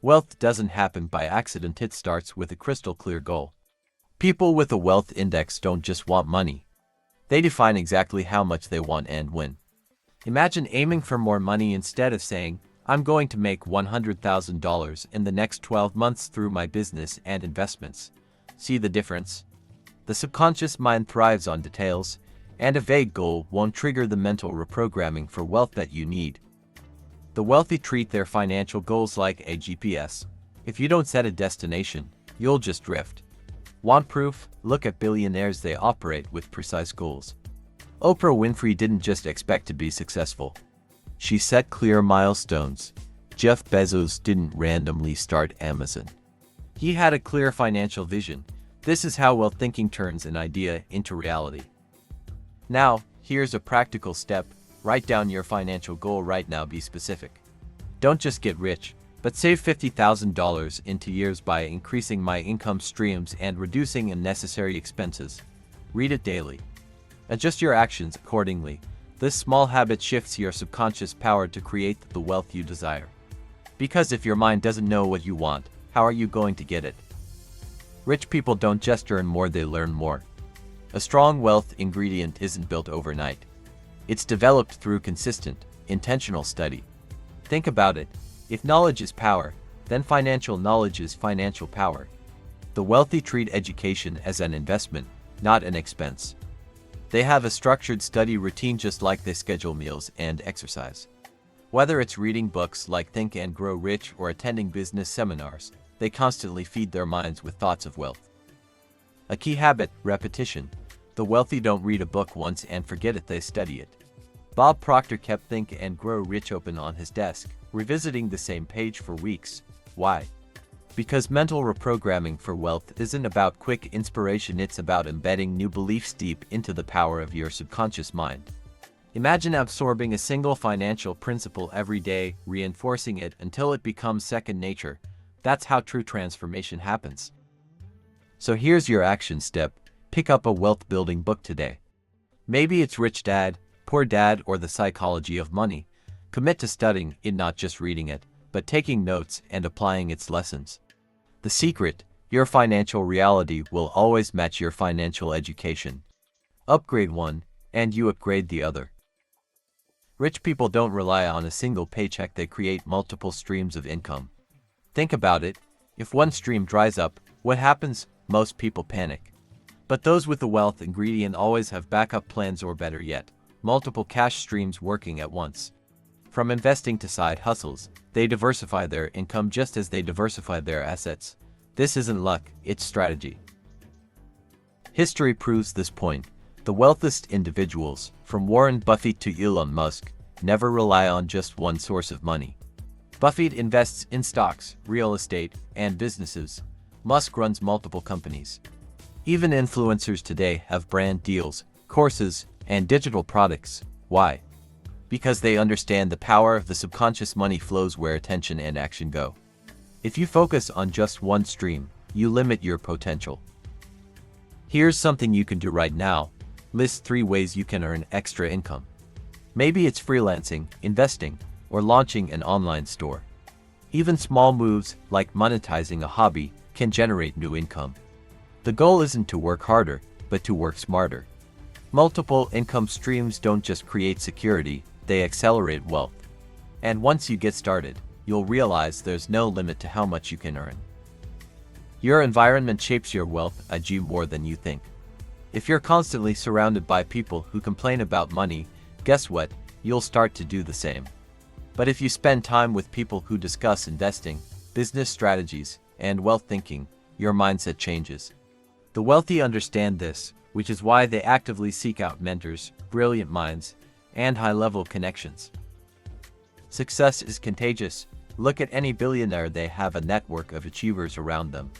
Wealth doesn't happen by accident, it starts with a crystal clear goal. People with a wealth index don't just want money. They define exactly how much they want and when. Imagine aiming for more money instead of saying, I'm going to make $100,000 in the next 12 months through my business and investments. See the difference? The subconscious mind thrives on details, and a vague goal won't trigger the mental reprogramming for wealth that you need. The wealthy treat their financial goals like a GPS. If you don't set a destination, you'll just drift. Want proof? Look at billionaires, they operate with precise goals. Oprah Winfrey didn't just expect to be successful. She set clear milestones. Jeff Bezos didn't randomly start Amazon. He had a clear financial vision. This is how wealth thinking turns an idea into reality. Now, here's a practical step. Write down your financial goal right now. Be specific. Don't just get rich, but save $50,000 in 2 years by increasing my income streams and reducing unnecessary expenses. Read it daily. Adjust your actions accordingly. This small habit shifts your subconscious power to create the wealth you desire. Because if your mind doesn't know what you want, how are you going to get it? Rich people don't just earn more, they learn more. A strong wealth ingredient isn't built overnight. It's developed through consistent, intentional study. Think about it. If knowledge is power, then financial knowledge is financial power. The wealthy treat education as an investment, not an expense. They have a structured study routine just like they schedule meals and exercise. Whether it's reading books like Think and Grow Rich or attending business seminars, they constantly feed their minds with thoughts of wealth. A key habit: repetition. The wealthy don't read a book once and forget it, they study it. Bob Proctor kept Think and Grow Rich open on his desk, revisiting the same page for weeks. Why? Because mental reprogramming for wealth isn't about quick inspiration, it's about embedding new beliefs deep into the power of your subconscious mind. Imagine absorbing a single financial principle every day, reinforcing it until it becomes second nature. That's how true transformation happens. So here's your action step. Pick up a wealth-building book today. Maybe it's Rich Dad, Poor Dad, or The Psychology of Money. Commit to studying it, not just reading it, but taking notes and applying its lessons. The secret: your financial reality will always match your financial education. Upgrade one, and you upgrade the other. Rich people don't rely on a single paycheck, they create multiple streams of income. Think about it. If one stream dries up, what happens? Most people panic. But those with the wealth ingredient always have backup plans, or better yet, multiple cash streams working at once. From investing to side hustles, they diversify their income just as they diversify their assets. This isn't luck, it's strategy. History proves this point. The wealthiest individuals, from Warren Buffett to Elon Musk, never rely on just one source of money. Buffett invests in stocks, real estate, and businesses. Musk runs multiple companies. Even influencers today have brand deals, courses, and digital products. Why? Because they understand the power of the subconscious. Money flows where attention and action go. If you focus on just one stream, you limit your potential. Here's something you can do right now. List 3 ways you can earn extra income. Maybe it's freelancing, investing, or launching an online store. Even small moves like monetizing a hobby can generate new income. The goal isn't to work harder, but to work smarter. Multiple income streams don't just create security, they accelerate wealth. And once you get started, you'll realize there's no limit to how much you can earn. Your environment shapes your wealth more than you think. If you're constantly surrounded by people who complain about money, guess what? You'll start to do the same. But if you spend time with people who discuss investing, business strategies, and wealth thinking, your mindset changes. The wealthy understand this, which is why they actively seek out mentors, brilliant minds, and high-level connections. Success is contagious. Look at any billionaire, they have a network of achievers around them.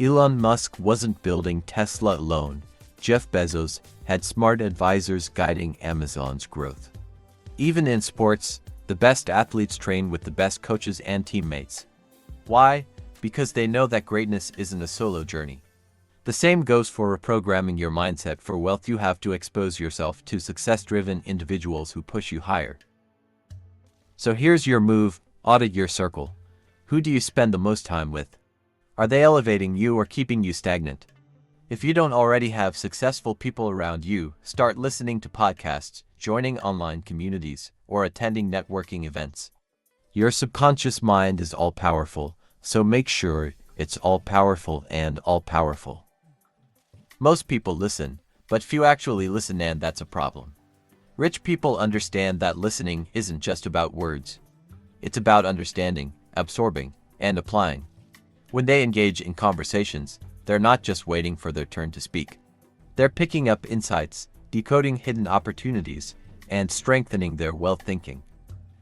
Elon Musk wasn't building Tesla alone. Jeff Bezos had smart advisors guiding Amazon's growth. Even in sports, the best athletes train with the best coaches and teammates. Why? Because they know that greatness isn't a solo journey. The same goes for reprogramming your mindset for wealth. You have to expose yourself to success-driven individuals who push you higher. So here's your move: audit your circle. Who do you spend the most time with? Are they elevating you or keeping you stagnant? If you don't already have successful people around you, start listening to podcasts, joining online communities, or attending networking events. Your subconscious mind is all-powerful, so make sure it's all-powerful and all-powerful. Most people listen, but few actually listen, and that's a problem. Rich people understand that listening isn't just about words. It's about understanding, absorbing, and applying. When they engage in conversations, they're not just waiting for their turn to speak. They're picking up insights, decoding hidden opportunities, and strengthening their wealth thinking.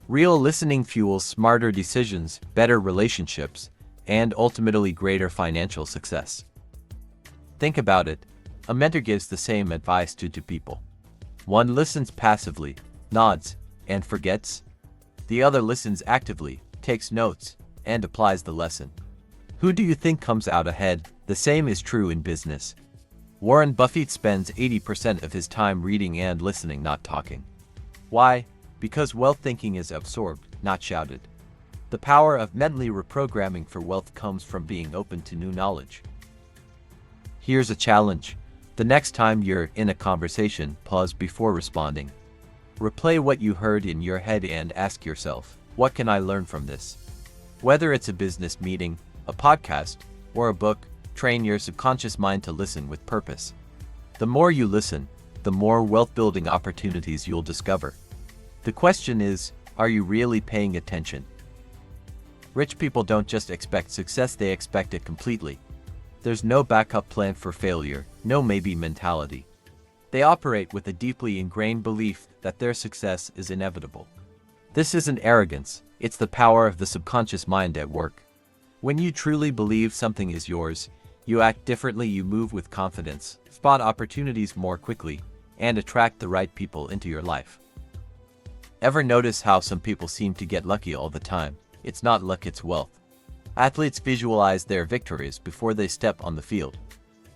Real listening fuels smarter decisions, better relationships, and ultimately greater financial success. Think about it. A mentor gives the same advice to two people. One listens passively, nods, and forgets. The other listens actively, takes notes, and applies the lesson. Who do you think comes out ahead? The same is true in business. Warren Buffett spends 80% of his time reading and listening, not talking. Why? Because wealth thinking is absorbed, not shouted. The power of mentally reprogramming for wealth comes from being open to new knowledge. Here's a challenge. The next time you're in a conversation, pause before responding. Replay what you heard in your head and ask yourself, what can I learn from this? Whether it's a business meeting, a podcast, or a book, train your subconscious mind to listen with purpose. The more you listen, the more wealth-building opportunities you'll discover. The question is, are you really paying attention? Rich people don't just expect success, they expect it completely. There's no backup plan for failure, no maybe mentality. They operate with a deeply ingrained belief that their success is inevitable. This isn't arrogance, it's the power of the subconscious mind at work. When you truly believe something is yours, you act differently, you move with confidence, spot opportunities more quickly, and attract the right people into your life. Ever notice how some people seem to get lucky all the time? It's not luck, it's wealth. Athletes visualize their victories before they step on the field.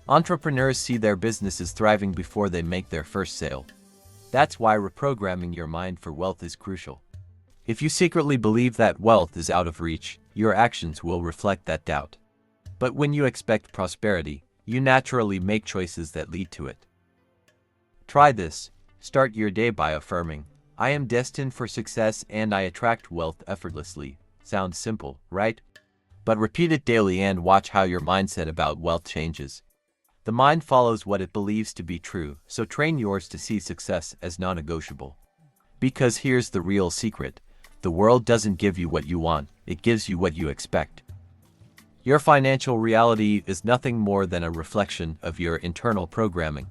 Entrepreneurs see their businesses thriving before they make their first sale. That's why reprogramming your mind for wealth is crucial. If you secretly believe that wealth is out of reach, your actions will reflect that doubt. But when you expect prosperity, you naturally make choices that lead to it. Try this. Start your day by affirming, I am destined for success and I attract wealth effortlessly. Sounds simple, right? But repeat it daily and watch how your mindset about wealth changes. The mind follows what it believes to be true, so train yours to see success as non-negotiable. Because here's the real secret. The world doesn't give you what you want, it gives you what you expect. Your financial reality is nothing more than a reflection of your internal programming.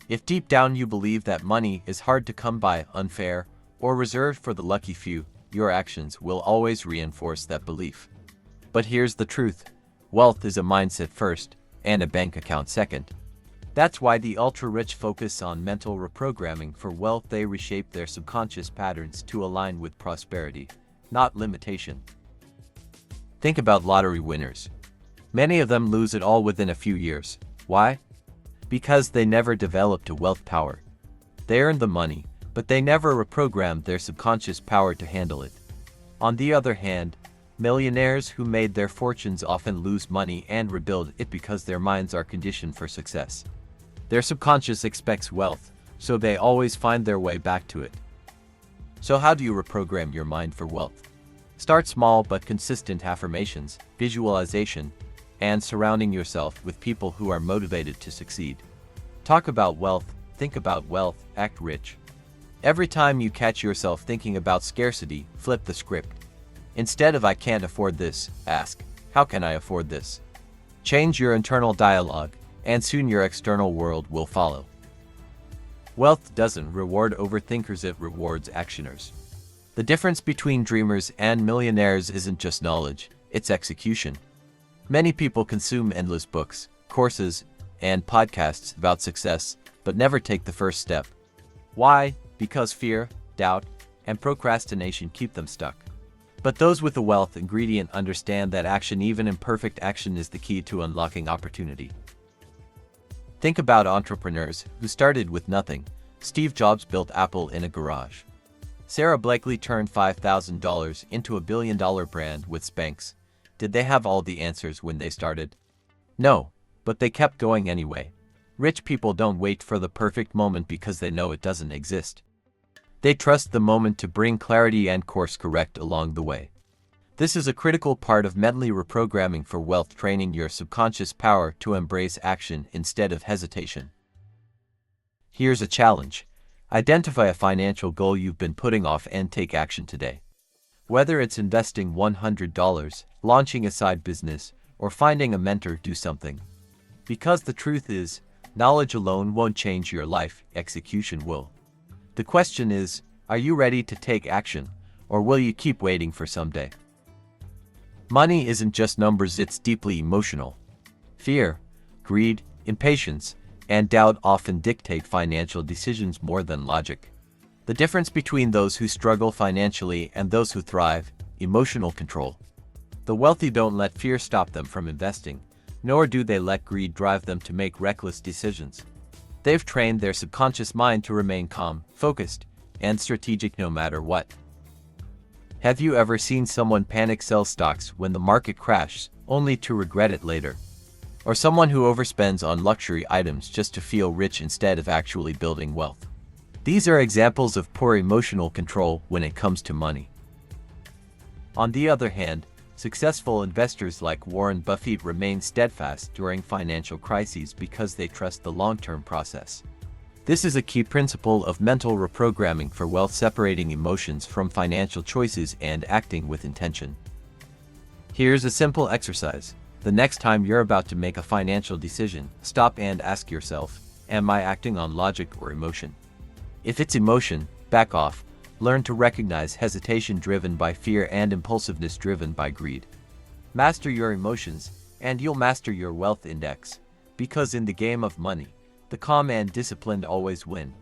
If deep down you believe that money is hard to come by, unfair, or reserved for the lucky few, your actions will always reinforce that belief. But here's the truth. Wealth is a mindset first, and a bank account second. That's why the ultra-rich focus on mental reprogramming for wealth. They reshape their subconscious patterns to align with prosperity, not limitation. Think about lottery winners. Many of them lose it all within a few years. Why? Because they never developed a wealth power. They earned the money, but they never reprogrammed their subconscious power to handle it. On the other hand, millionaires who made their fortunes often lose money and rebuild it because their minds are conditioned for success. Their subconscious expects wealth, so they always find their way back to it. So how do you reprogram your mind for wealth? Start small but consistent affirmations, visualization, and surrounding yourself with people who are motivated to succeed. Talk about wealth, think about wealth, act rich. Every time you catch yourself thinking about scarcity, flip the script. Instead of I can't afford this, ask, how can I afford this? Change your internal dialogue, and soon your external world will follow. Wealth doesn't reward overthinkers, it rewards actioners. The difference between dreamers and millionaires isn't just knowledge, it's execution. Many people consume endless books, courses, and podcasts about success, but never take the first step. Why? Because fear, doubt, and procrastination keep them stuck. But those with the wealth ingredient understand that action, even imperfect action, is the key to unlocking opportunity. Think about entrepreneurs who started with nothing. Steve Jobs built Apple in a garage. Sarah Blakely turned $5,000 into a billion-dollar brand with Spanx. Did they have all the answers when they started? No, but they kept going anyway. Rich people don't wait for the perfect moment because they know it doesn't exist. They trust the moment to bring clarity and course correct along the way. This is a critical part of mentally reprogramming for wealth, training your subconscious power to embrace action instead of hesitation. Here's a challenge. Identify a financial goal you've been putting off and take action today. Whether it's investing $100, launching a side business, or finding a mentor, do something. Because the truth is, knowledge alone won't change your life, execution will. The question is, are you ready to take action, or will you keep waiting for someday? Money isn't just numbers, it's deeply emotional. Fear, greed, impatience, and doubt often dictate financial decisions more than logic. The difference between those who struggle financially and those who thrive, emotional control. The wealthy don't let fear stop them from investing, nor do they let greed drive them to make reckless decisions. They've trained their subconscious mind to remain calm, focused, and strategic no matter what. Have you ever seen someone panic sell stocks when the market crashes, only to regret it later? Or someone who overspends on luxury items just to feel rich instead of actually building wealth? These are examples of poor emotional control when it comes to money. On the other hand, successful investors like Warren Buffett remain steadfast during financial crises because they trust the long-term process. This is a key principle of mental reprogramming for wealth, separating emotions from financial choices and acting with intention. Here's a simple exercise. The next time you're about to make a financial decision, stop and ask yourself, am I acting on logic or emotion? If it's emotion, back off. Learn to recognize hesitation driven by fear and impulsiveness driven by greed. Master your emotions, and you'll master your wealth index. Because in the game of money, the calm and disciplined always win.